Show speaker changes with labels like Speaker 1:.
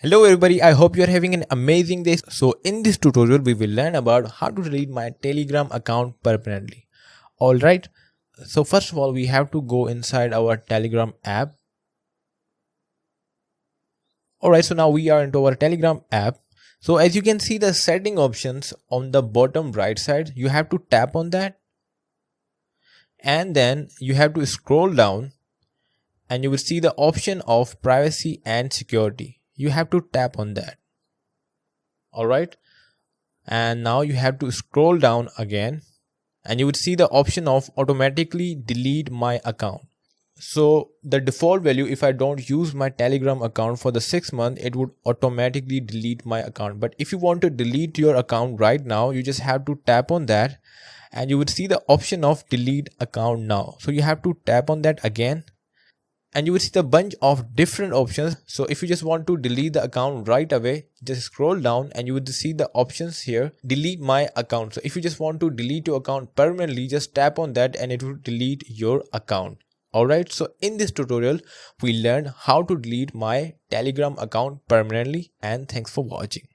Speaker 1: Hello everybody, I hope you are having an amazing day. So in this tutorial we will learn about how to delete my Telegram account permanently. Alright, so first of all we have to go inside our Telegram app. Alright, so now we are into our Telegram app. So as you can see the setting options on the bottom right side, you have to tap on that and then you have to scroll down and you will see the option of privacy and security. You have to tap on that. Alright, and now you have to scroll down again and you would see the option of automatically delete my account. So the default value, if I don't use my Telegram account for the 6 months, it would automatically delete my account. But if you want to delete your account right now, you just have to tap on that and you would see the option of delete account now. So you have to tap on that again and you will see the bunch of different options. So if you just want to delete the account right away, just scroll down and you will see the options here, delete my account. So if you just want to delete your account permanently, just tap on that and it will delete your account. Alright, so in this tutorial we learned how to delete my Telegram account permanently, and thanks for watching.